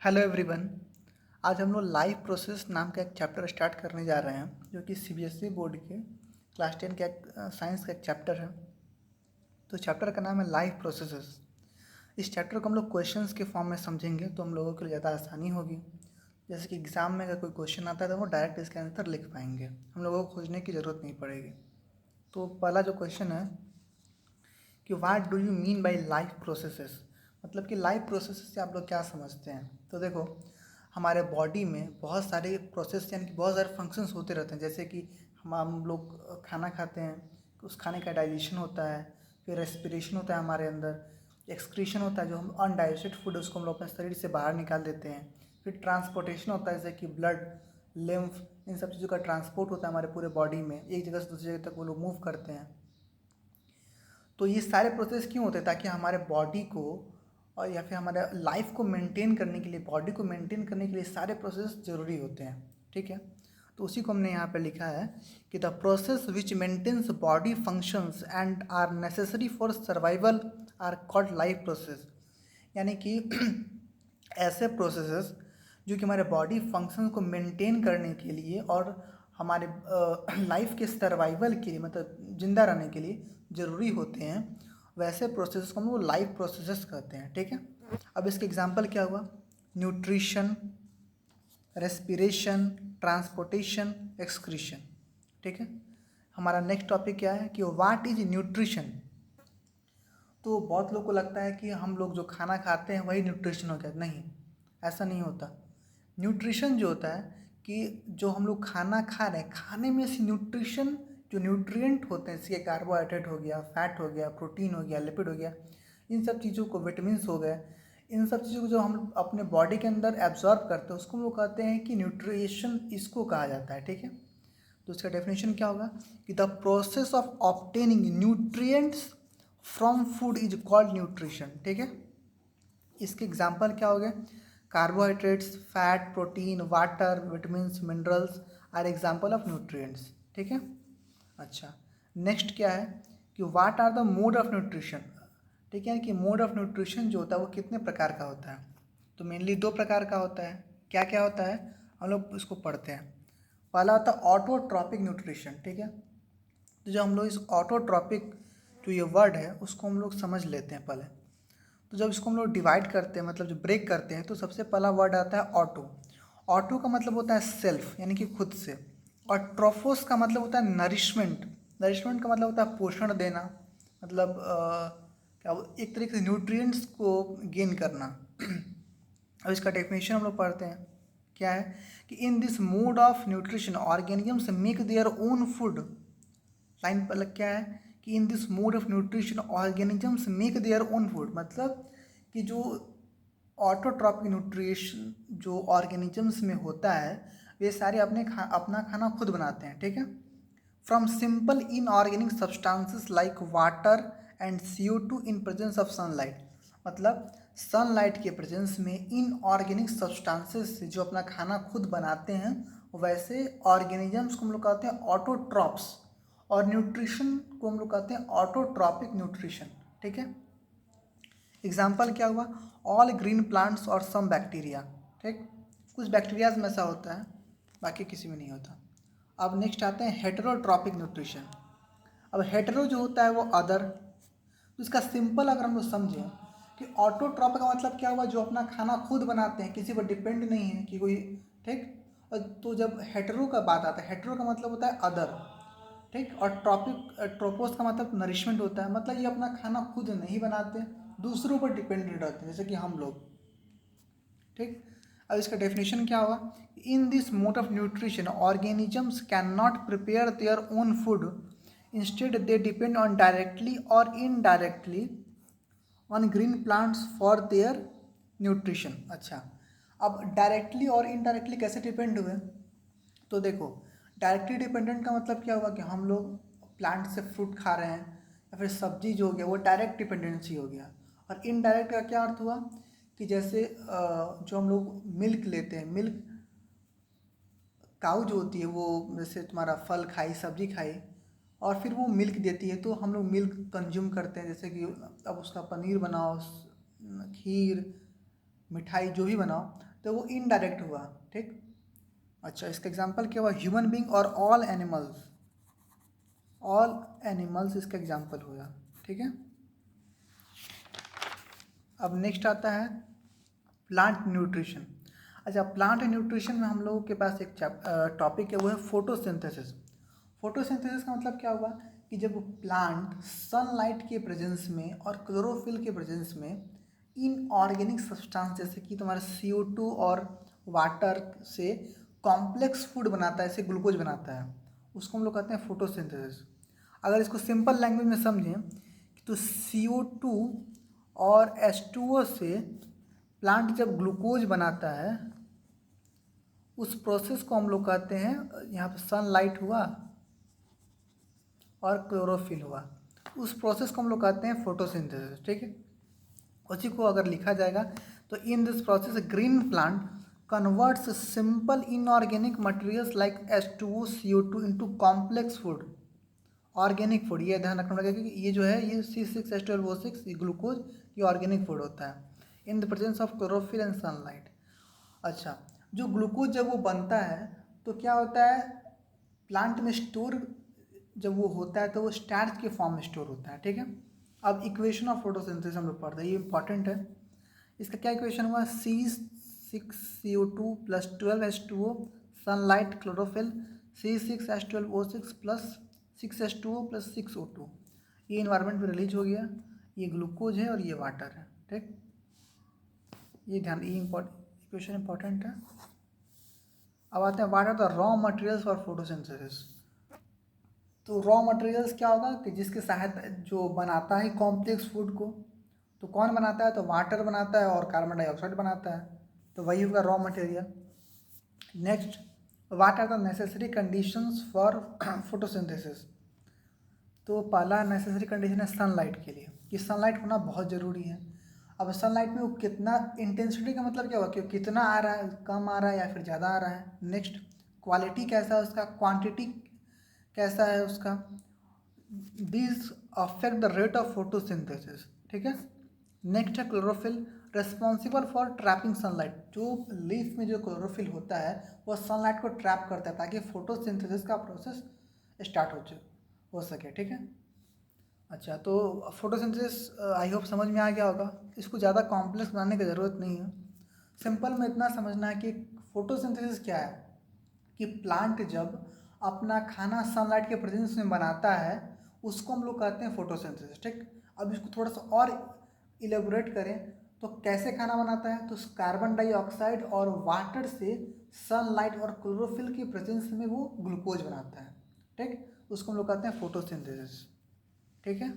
Hello everyone. आज हम लोग लाइफ प्रोसेस नाम का एक चैप्टर स्टार्ट करने जा रहे हैं जो कि सीबीएसई बोर्ड के क्लास 10 का एक साइंस का एक चैप्टर है। तो चैप्टर का नाम है लाइफ प्रोसेसेस। इस चैप्टर को हम लोग क्वेश्चंस के फॉर्म में समझेंगे तो हम लोगों के लिए ज़्यादा आसानी होगी। जैसे कि एग्ज़ाम में अगर कोई क्वेश्चन आता है तो वो डायरेक्ट इसके आंसर लिख पाएंगे, हम लोगों को खोजने की ज़रूरत नहीं पड़ेगी। तो पहला जो क्वेश्चन है कि what do you mean by life processes, मतलब कि लाइफ प्रोसेसेस से आप लोग क्या समझते हैं। तो देखो, हमारे बॉडी में बहुत सारे प्रोसेस यानी कि बहुत सारे फंक्शंस होते रहते हैं। जैसे कि हम लोग खाना खाते हैं, उस खाने का डाइजेशन होता है, फिर रेस्पिरेशन होता है हमारे अंदर, एक्सक्रीशन होता है जो हम अनडाइजेस्टेड फूड उसको हम लोग अपने शरीर से बाहर निकाल देते हैं, फिर ट्रांसपोर्टेशन होता है जैसे कि ब्लड, लिम्फ, इन सब चीज़ों का ट्रांसपोर्ट होता है हमारे पूरे बॉडी में, एक जगह से दूसरी जगह तक वो लोग मूव करते हैं। तो ये सारे प्रोसेस क्यों होते हैं? ताकि हमारे बॉडी को और या फिर हमारे लाइफ को मेंटेन करने के लिए, बॉडी को मेंटेन करने के लिए सारे प्रोसेस ज़रूरी होते हैं। ठीक है, तो उसी को हमने यहाँ पे लिखा है कि the process which maintains body functions and are necessary for survival are called life process. यानी कि ऐसे प्रोसेसेस जो कि हमारे बॉडी फंक्शन को मेंटेन करने के लिए और हमारे लाइफ के सर्वाइवल के लिए, मतलब जिंदा रहने के लिए ज़रूरी होते हैं, वैसे प्रोसेस को हम लोग लाइफ प्रोसेसेस कहते हैं। ठीक है, अब इसके एग्जांपल क्या हुआ? Nutrition, respiration, transportation, excretion. ठीक है, हमारा नेक्स्ट टॉपिक क्या है कि व्हाट इज न्यूट्रिशन। तो बहुत लोग को लगता है कि हम लोग जो खाना खाते हैं वही न्यूट्रिशन हो गया। नहीं, ऐसा नहीं होता। न्यूट्रिशन जो होता है कि जो हम लोग खाना खा रहे हैं, खाने में से न्यूट्रिशन, जो न्यूट्रिएंट होते हैं, जैसे कार्बोहाइड्रेट हो गया, फैट हो गया, प्रोटीन हो गया, लिपिड हो गया, इन सब चीज़ों को, विटामिन्स हो गए, इन सब चीज़ों को जो हम अपने बॉडी के अंदर एब्जॉर्ब करते हैं उसको हम लोग कहते हैं कि न्यूट्रिशन इसको कहा जाता है। ठीक है, तो इसका डेफिनेशन क्या होगा कि the process of obtaining nutrients from food is called nutrition. ठीक है, इसके एग्जाम्पल क्या हो गए? Carbohydrates, fat, protein, water, vitamins, minerals are example of nutrients. ठीक है, अच्छा, नेक्स्ट क्या है कि what are the mode of nutrition. ठीक है, कि मोड ऑफ न्यूट्रिशन जो होता है वो कितने प्रकार का होता है? तो मेनली दो प्रकार का होता है। क्या क्या होता है हम लोग इसको पढ़ते हैं। पहला होता है ऑटोट्रॉपिक न्यूट्रिशन। ठीक है, तो जब हम लोग इस ऑटोट्रॉपिक जो ये वर्ड है उसको हम लोग समझ लेते हैं पहले। तो जब इसको हम लोग डिवाइड करते हैं, मतलब जो ब्रेक करते हैं, तो सबसे पहला वर्ड आता है ऑटो। ऑटो का मतलब होता है सेल्फ, यानी कि खुद से। और ट्रोफोस का मतलब होता है नरिशमेंट। नरिशमेंट का मतलब होता है पोषण देना, मतलब क्या एक तरीके से न्यूट्रिएंट्स को गेन करना। अब इसका डेफिनेशन हम लोग पढ़ते हैं। क्या है कि इन this mode of nutrition organisms make their own food. Line पर क्या है कि इन this mode of nutrition organisms make their own food, मतलब कि जो ऑटोट्रॉपिक न्यूट्रिशन जो ऑर्गेनिजम्स में होता है वे सारे अपना खाना खुद बनाते हैं। ठीक है, from simple inorganic substances like water and CO2 in presence of sunlight. मतलब सनलाइट के प्रेजेंस में इनऑर्गेनिक सब्सटेंसेस से जो अपना खाना खुद बनाते हैं, वैसे ऑर्गेनिजम्स को हम लोग कहते हैं ऑटोट्रॉप्स, और न्यूट्रिशन को हम लोग कहते हैं ऑटोट्रॉपिक न्यूट्रिशन। ठीक है, एग्जाम्पल क्या हुआ? ऑल ग्रीन प्लांट्स और सम बैक्टीरिया। ठीक, कुछ बैक्टीरियाज में ऐसा होता है, बाकी किसी में नहीं होता। अब नेक्स्ट आते हैं हेटेरोट्रॉपिक न्यूट्रिशन। अब हेटेरो जो होता है वो अदर। तो इसका सिंपल अगर हम लोग समझें कि ऑटोट्रॉपिक का मतलब क्या हुआ? जो अपना खाना खुद बनाते हैं, किसी पर डिपेंड नहीं है कि कोई। ठीक, तो जब हेटेरो का बात आता है, हेटेरो का मतलब होता है अदर। ठीक, और ट्रोपोस का मतलब नरिशमेंट होता है, मतलब ये अपना खाना खुद नहीं बनाते, दूसरों पर डिपेंडेंट रहते हैं, जैसे कि हम लोग। ठीक, अब इसका डेफिनेशन क्या होगा? In this mode of nutrition organisms can not prepare their own food, instead they depend on directly और indirectly on green plants for their nutrition. अच्छा, अब डायरेक्टली और इनडायरेक्टली कैसे डिपेंड हुए? तो देखो, डायरेक्टली डिपेंडेंट का मतलब क्या हुआ कि हम लोग प्लांट से फ्रूट खा रहे हैं या फिर सब्जी जो हो गया वो डायरेक्ट डिपेंडेंसी हो गया। और इनडायरेक्ट का क्या अर्थ हुआ कि जैसे जो हम लोग मिल्क लेते हैं, मिल्क काऊ जो होती है वो जैसे तुम्हारा फल खाई, सब्जी खाई, और फिर वो मिल्क देती है, तो हम लोग मिल्क कंज्यूम करते हैं। जैसे कि अब उसका पनीर बनाओ, खीर, मिठाई जो भी बनाओ, तो वो इनडायरेक्ट हुआ। ठीक, अच्छा इसका एग्जांपल क्या हुआ, ह्यूमन बीइंग और ऑल एनिमल्स इसका एग्जांपल हुआ। ठीक है, अब नेक्स्ट आता है प्लांट न्यूट्रिशन। अच्छा, प्लांट न्यूट्रिशन में हम लोगों के पास एक टॉपिक है, वो है फोटोसिंथेसिस। फोटोसिंथेसिस का मतलब क्या हुआ कि जब प्लांट सनलाइट के प्रेजेंस में और क्लोरोफिल के प्रेजेंस में इनऑर्गेनिक सब्सटेंस जैसे कि तुम्हारा CO2 और वाटर से कॉम्प्लेक्स फूड बनाता है, जैसे ग्लूकोज बनाता है, उसको हम लोग कहते हैं फोटोसिंथेसिस। अगर इसको सिंपल लैंग्वेज में समझें तो CO2 और H2O से प्लांट जब ग्लूकोज बनाता है, उस प्रोसेस को हम लोग कहते हैं, यहाँ पर सनलाइट हुआ और क्लोरोफिल हुआ, उस प्रोसेस को हम लोग कहते हैं फोटोसिंथेसिस। ठीक है, उसी को अगर लिखा जाएगा तो in this process green plant converts simple inorganic materials like H2O CO2 into complex food, organic food. ये ध्यान रखना पड़ेगा कि ये जो है ये C6H12O6 ये ग्लूकोज ये ऑर्गेनिक फूड होता है in the presence of chlorophyll and sunlight. अच्छा, जो ग्लूकोज जब वो बनता है तो क्या होता है, प्लांट में स्टोर जब वो होता है तो वो स्टार्च के फॉर्म में स्टोर होता है। ठीक है, अब इक्वेशन ऑफ फोटोसिंथेसिस हम लोग पढ़ते हैं, ये इंपॉर्टेंट है। इसका क्या इक्वेशन हुआ, C6CO2 plus 12H2O sunlight chlorophyll C6H12O6 plus 6H2O plus 6O2, ये इन्वायरमेंट में रिलीज हो गया, ये ग्लूकोज है और ये वाटर है। ठीक, ये ध्यान, ये इक्वेशन इंपॉर्टेंट है। अब आते हैं what are the raw materials for photosynthesis. तो रॉ मटेरियल्स क्या होगा कि जिसके सहायता जो बनाता है कॉम्प्लेक्स फूड को, तो कौन बनाता है, तो वाटर बनाता है और कार्बन डाइऑक्साइड बनाता है, तो वही होगा raw material. Next, what are the necessary conditions for photosynthesis. तो पहला नेसेसरी कंडीशन है सनलाइट के लिए, कि सनलाइट होना बहुत ज़रूरी है। अब सनलाइट में वो कितना, इंटेंसिटी का मतलब क्या हुआ कि कितना आ रहा है, कम आ रहा है या फिर ज़्यादा आ रहा है। नेक्स्ट, क्वालिटी कैसा है उसका, क्वांटिटी कैसा है उसका, this affect the rate of photosynthesis. ठीक है, नेक्स्ट है chlorophyll, responsible for trapping sunlight. जो लीफ में जो क्लोरोफिल होता है वो सनलाइट को ट्रैप करता है ताकि फोटोसिंथेसिस का प्रोसेस स्टार्ट हो सके। ठीक है, अच्छा तो फोटोसिंथेसिस आई होप समझ में आ गया होगा, इसको ज़्यादा कॉम्प्लेक्स बनाने की ज़रूरत नहीं है। सिंपल में इतना समझना है कि फोटोसिंथेसिस क्या है, कि प्लांट जब अपना खाना सनलाइट के प्रेजेंस में बनाता है उसको हम लोग कहते हैं फोटोसिंथेसिस। ठीक, अब इसको थोड़ा सा और इलेबोरेट करें तो कैसे खाना बनाता है, तो कार्बन डाइऑक्साइड और वाटर से सनलाइट और क्लोरोफिल के प्रेजेंस में वो ग्लूकोज बनाता है। ठीक, उसको हम लोग कहते हैं फोटोसिंथेसिस। ठीक है।